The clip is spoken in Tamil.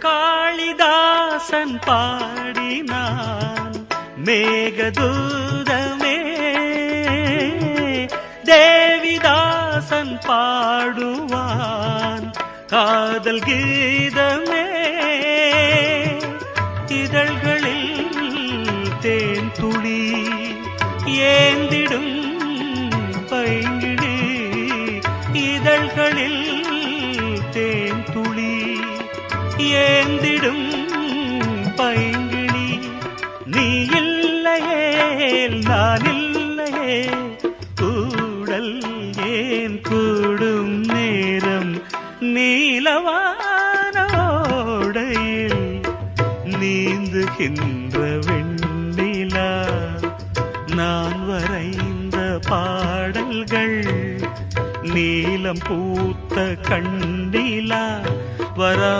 காளிதாசன் பாடினான் மேகதூதமே, தேவிதாசன் பாடுவான் காதல் கீதமே. இதழ்களில் தேன் துளி ஏந்திடும் பைங்கிழி, இதழ்களில் தேன் துளி ஏந்திடும் பைங்கிழி. நீ இல்லையே நான் இல்லையே, கூடல் ஏன் கூடும் நேரம் நீலவானோடையில் நீந்துகின்ற வெண்ணிலா. நான் வரைந்த பாடல்கள் நீலம் பூத்த கண்ணிலா வரா